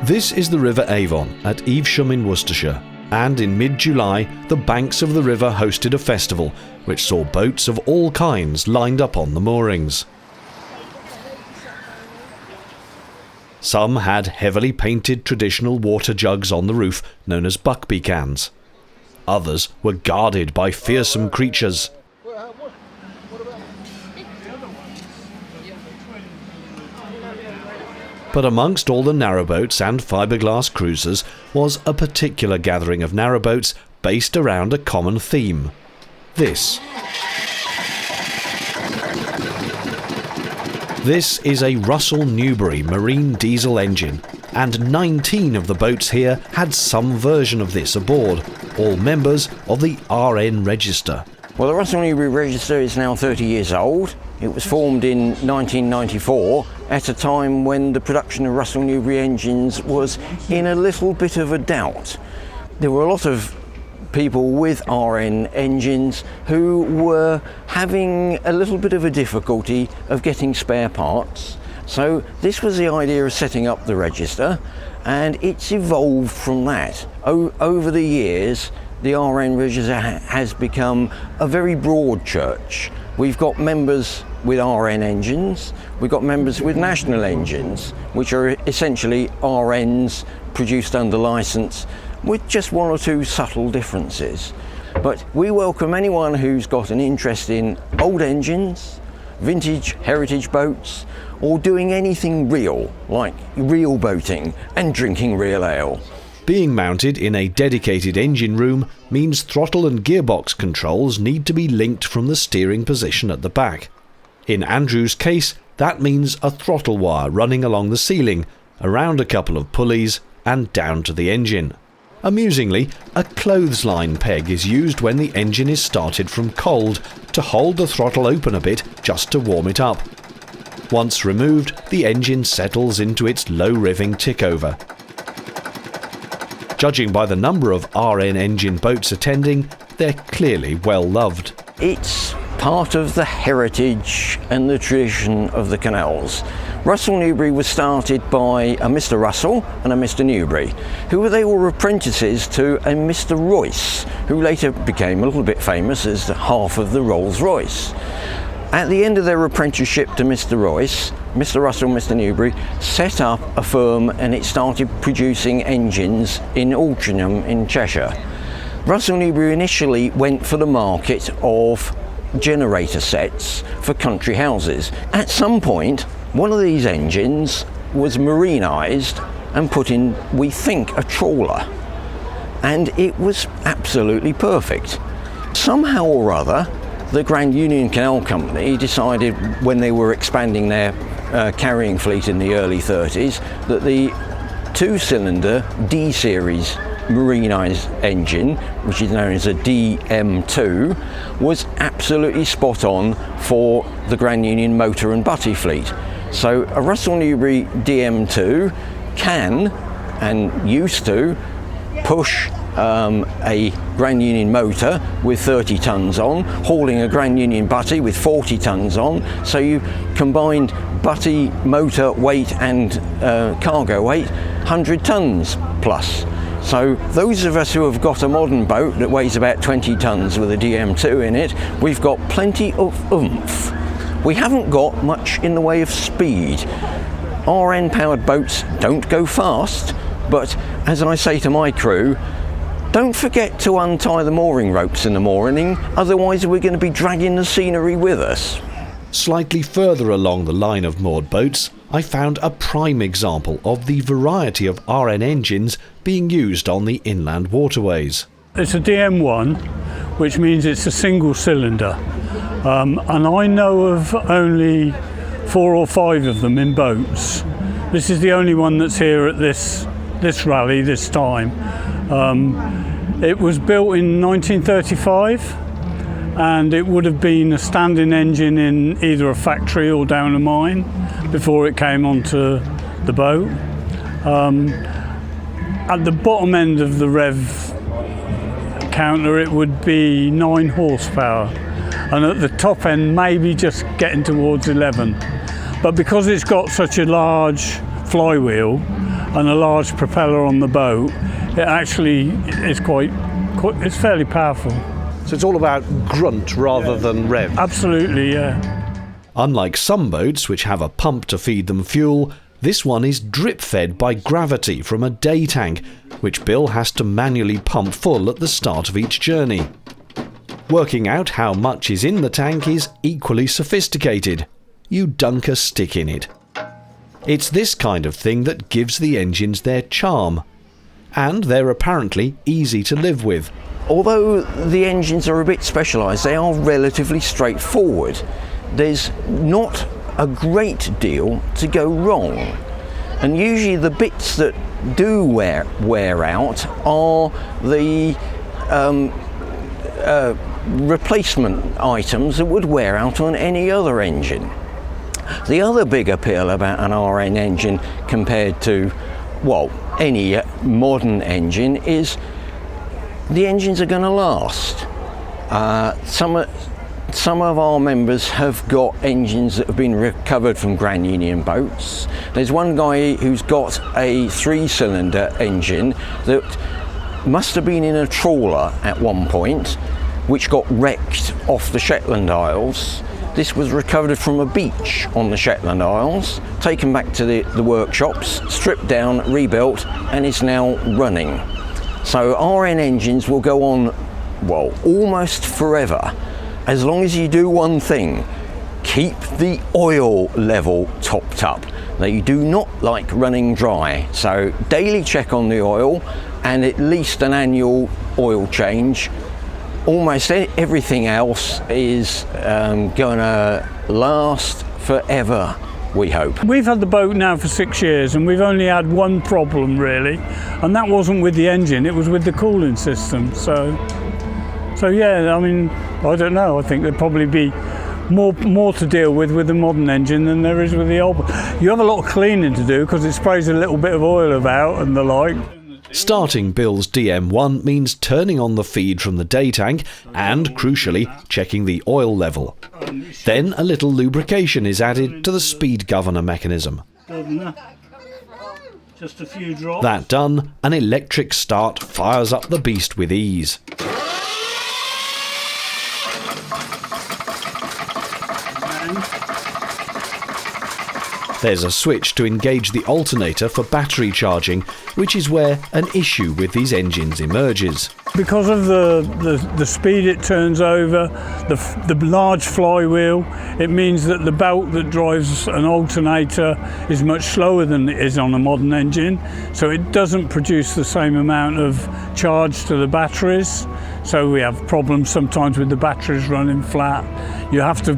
This is the River Avon at Evesham in Worcestershire, and in mid-July the banks of the river hosted a festival which saw boats of all kinds lined up on the moorings. Some had heavily painted traditional water jugs on the roof known as buckby cans. Others were guarded by fearsome creatures. But amongst all the narrowboats and fiberglass cruisers was a particular gathering of narrowboats based around a common theme. This is a Russell Newbery marine diesel engine, and 19 of the boats here had some version of this aboard, all members of the RN Register. Well, the Russell Newbery Register is now 30 years old. It was formed in 1994 at a time when the production of Russell Newbery engines was in a little bit of a doubt. There were a lot of people with RN engines who were having a little bit of a difficulty of getting spare parts. So this was the idea of setting up the register, and it's evolved from that. Over the years, the RN Register has become a very broad church. We've got members with RN engines, we've got members with national engines, which are essentially RNs produced under licence, with just one or two subtle differences. But we welcome anyone who's got an interest in old engines, vintage heritage boats, or doing anything real, like real boating and drinking real ale. Being mounted in a dedicated engine room means throttle and gearbox controls need to be linked from the steering position at the back. In Andrew's case, that means a throttle wire running along the ceiling, around a couple of pulleys, and down to the engine. Amusingly, a clothesline peg is used when the engine is started from cold to hold the throttle open a bit just to warm it up. Once removed, the engine settles into its low-revving tickover. Judging by the number of RN engine boats attending, they're clearly well loved. It's part of the heritage and the tradition of the canals. Russell Newbery was started by a Mr. Russell and a Mr. Newbery, they were apprentices to a Mr. Royce, who later became a little bit famous as half of the Rolls-Royce. At the end of their apprenticeship to Mr. Royce, Mr. Russell and Mr. Newbery set up a firm, and it started producing engines in Altrincham in Cheshire. Russell Newbery initially went for the market of generator sets for country houses. At some point, one of these engines was marinised and put in, we think, a trawler, and it was absolutely perfect. Somehow or other, the Grand Union Canal Company decided, when they were expanding their carrying fleet in the early 30s, that the two-cylinder D-series marinised engine, which is known as a DM2, was absolutely spot on for the Grand Union motor and butty fleet. So a Russell Newbery DM2 can, and used to, push a Grand Union motor with 30 tonnes on, hauling a Grand Union butty with 40 tonnes on, so you combined butty, motor weight and cargo weight, 100 tonnes plus. So those of us who have got a modern boat that weighs about 20 tonnes with a DM2 in it, we've got plenty of oomph. We haven't got much in the way of speed. RN powered boats don't go fast, but as I say to my crew, don't forget to untie the mooring ropes in the morning, otherwise we're going to be dragging the scenery with us. Slightly further along the line of moored boats, I found a prime example of the variety of RN engines being used on the inland waterways. It's a DM1, which means it's a single cylinder, and I know of only 4 or 5 of them in boats. This is the only one that's here at this rally this time. It was built in 1935, and it would have been a standing engine in either a factory or down a mine before it came onto the boat. At the bottom end of the rev counter it would be 9 horsepower, and at the top end maybe just getting towards 11. But because it's got such a large flywheel, and a large propeller on the boat, it actually is it's fairly powerful. So it's all about grunt rather than rev. Absolutely, yeah. Unlike some boats which have a pump to feed them fuel, this one is drip-fed by gravity from a day tank, which Bill has to manually pump full at the start of each journey. Working out how much is in the tank is equally sophisticated. You dunk a stick in it. It's this kind of thing that gives the engines their charm. And they're apparently easy to live with. Although the engines are a bit specialised, they are relatively straightforward. There's not a great deal to go wrong. And usually the bits that do wear out are the replacement items that would wear out on any other engine. The other big appeal about an RN engine compared to, well, any modern engine is the engines are going to last. Some of our members have got engines that have been recovered from Grand Union boats. There's one guy who's got a 3-cylinder engine that must have been in a trawler at one point, which got wrecked off the Shetland Isles. This was recovered from a beach on the Shetland Isles, taken back to the workshops, stripped down, rebuilt, and is now running. So RN engines will go on, well, almost forever, as long as you do one thing: keep the oil level topped up. They do not like running dry, so daily check on the oil and at least an annual oil change. Almost everything else is going to last forever, we hope. We've had the boat now for 6 years and we've only had one problem really, and that wasn't with the engine, it was with the cooling system. So yeah, I mean, I don't know, I think there'd probably be more to deal with the modern engine than there is with the old. You have a lot of cleaning to do because it sprays a little bit of oil about and the like. Starting Bill's DM1 means turning on the feed from the day tank and, crucially, checking the oil level. Then a little lubrication is added to the speed governor mechanism. Just a few drops. That done, an electric start fires up the beast with ease. There's a switch to engage the alternator for battery charging, which is where an issue with these engines emerges. Because of the speed it turns over, the large flywheel, it means that the belt that drives an alternator is much slower than it is on a modern engine, so it doesn't produce the same amount of charge to the batteries. So we have problems sometimes with the batteries running flat. You have to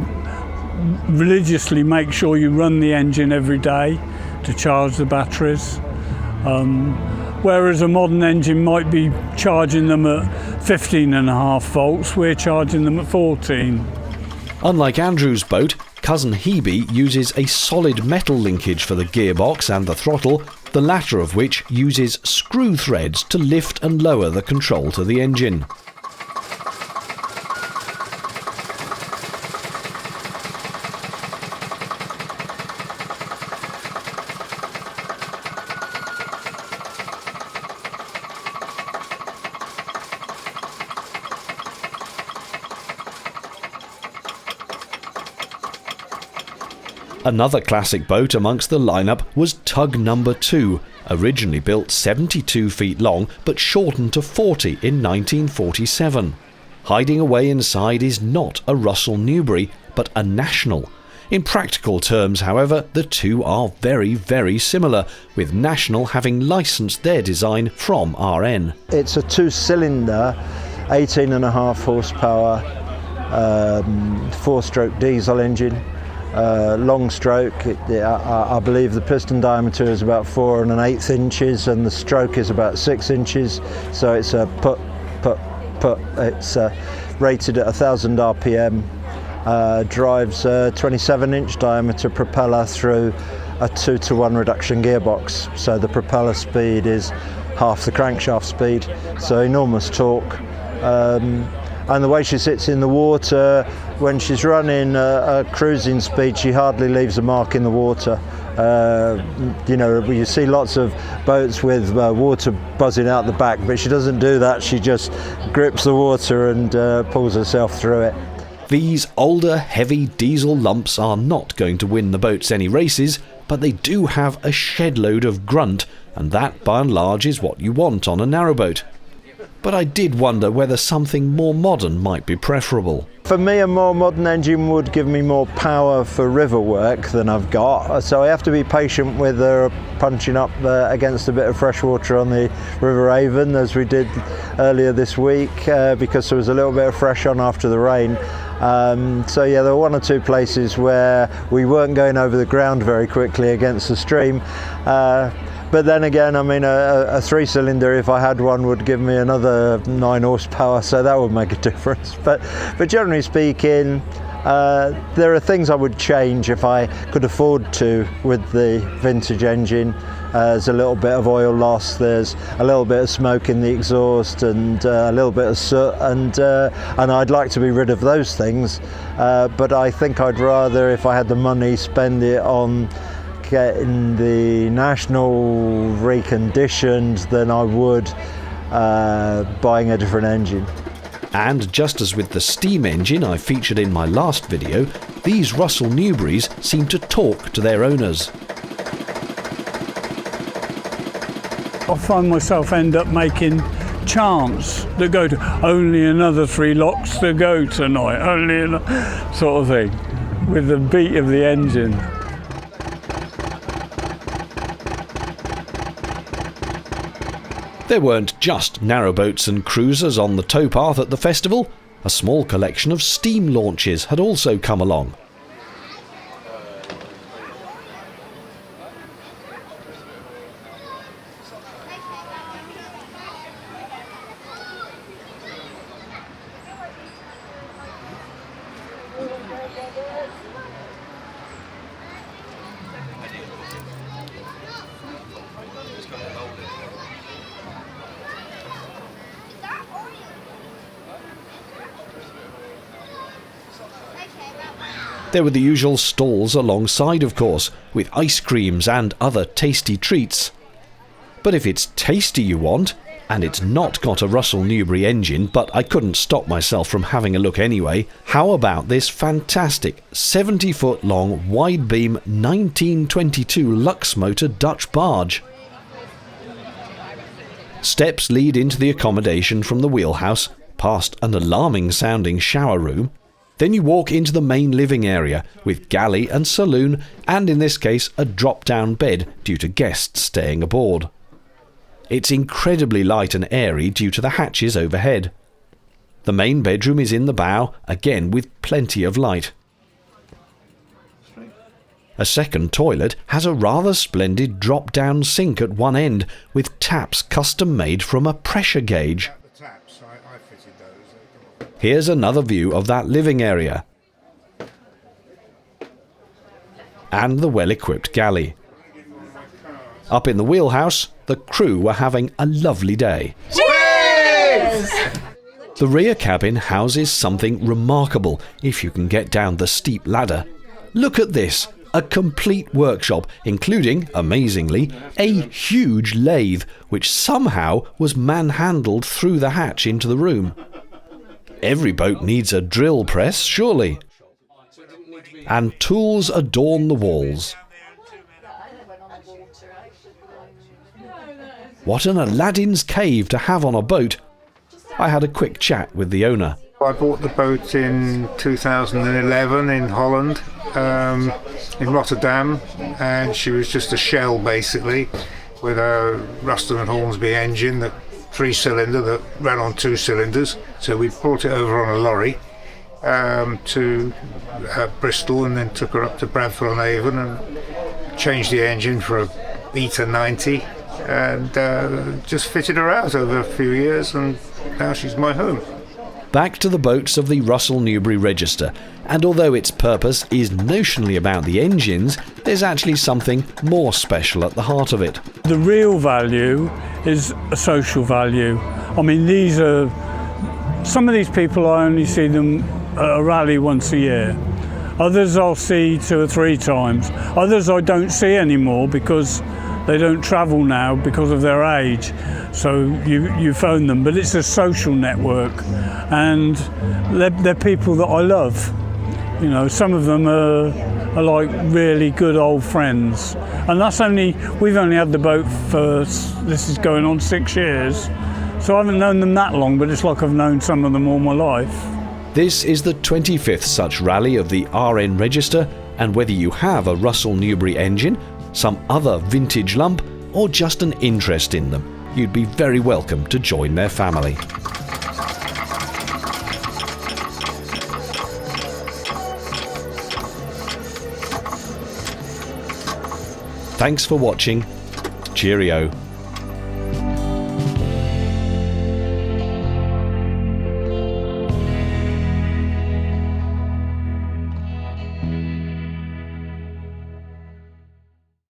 religiously make sure you run the engine every day to charge the batteries. Whereas a modern engine might be charging them at 15.5 volts, we're charging them at 14. Unlike Andrew's boat, Cousin Hebe uses a solid metal linkage for the gearbox and the throttle, the latter of which uses screw threads to lift and lower the control to the engine. Another classic boat amongst the lineup was Tug No. 2, originally built 72 feet long but shortened to 40 in 1947. Hiding away inside is not a Russell Newbery, but a National. In practical terms, however, the two are very, very similar, with National having licensed their design from RN. It's a 2-cylinder, 18.5 horsepower, 4-stroke diesel engine. Long stroke, I believe the piston diameter is about 4 1/8 inches and the stroke is about 6 inches, so it's a put. It's rated at 1000 RPM, drives a 27-inch diameter propeller through a 2-to-1 reduction gearbox, so the propeller speed is half the crankshaft speed, so enormous torque. And the way she sits in the water, when she's running a cruising speed, she hardly leaves a mark in the water, You know, you see lots of boats with water buzzing out the back, but she doesn't do that. She just grips the water and pulls herself through it. These older, heavy diesel lumps are not going to win the boats any races, but they do have a shed load of grunt, and that by and large is what you want on a narrowboat. But I did wonder whether something more modern might be preferable. For me, a more modern engine would give me more power for river work than I've got, so I have to be patient with her punching up against a bit of fresh water on the River Avon, as we did earlier this week, because there was a little bit of fresh on after the rain. So yeah, there were one or two places where we weren't going over the ground very quickly against the stream. But then again, I mean, a three-cylinder, if I had one, would give me another 9 horsepower, so that would make a difference. But generally speaking, there are things I would change if I could afford to with the vintage engine. There's a little bit of oil loss, there's a little bit of smoke in the exhaust, and a little bit of soot, and I'd like to be rid of those things. But I think I'd rather, if I had the money, spend it on getting the National reconditioned than I would buying a different engine. And just as with the steam engine I featured in my last video, these Russell Newberys seem to talk to their owners. I find myself end up making chants that go to only another 3 locks to go tonight, only another sort of thing, with the beat of the engine. There weren't just narrowboats and cruisers on the towpath at the festival. A small collection of steam launches had also come along. There were the usual stalls alongside, of course, with ice creams and other tasty treats. But if it's tasty you want, and it's not got a Russell Newbery engine, but I couldn't stop myself from having a look anyway, how about this fantastic 70-foot long wide-beam 1922 Lux motor Dutch barge? Steps lead into the accommodation from the wheelhouse, past an alarming sounding shower room. Then you walk into the main living area with galley and saloon, and in this case a drop-down bed due to guests staying aboard. It's incredibly light and airy due to the hatches overhead. The main bedroom is in the bow, again with plenty of light. A second toilet has a rather splendid drop-down sink at one end with taps custom made from a pressure gauge. Here's another view of that living area and the well-equipped galley. Up in the wheelhouse, the crew were having a lovely day. Cheers! The rear cabin houses something remarkable if you can get down the steep ladder. Look at this, a complete workshop, including, amazingly, a huge lathe which somehow was manhandled through the hatch into the room. Every boat needs a drill press, surely. And tools adorn the walls. What an Aladdin's cave to have on a boat. I had a quick chat with the owner. I bought the boat in 2011 in Holland, in Rotterdam, and she was just a shell basically, with a Ruston and Hornsby engine, that 3-cylinder that ran on 2 cylinders. So we brought it over on a lorry to Bristol, and then took her up to Bradford on Avon and changed the engine for a Beta 90, and just fitted her out over a few years, and now she's my home. Back to the boats of the Russell Newbery Register, and although its purpose is notionally about the engines, there's actually something more special at the heart of it. The real value is a social value. I mean, some of these people, I only see them at a rally once a year, Others I'll see 2 or 3 times. Others I don't see anymore because they don't travel now because of their age. So you phone them, but it's a social network, and they're people that I love. You know, some of them are like really good old friends, and we've only had the boat for, this is going on 6 years, so I haven't known them that long, but it's like I've known some of them all my life. This is the 25th such rally of the RN Register, and whether you have a Russell Newbery engine, some other vintage lump, or just an interest in them, you'd be very welcome to join their family. Thanks for watching. Cheerio.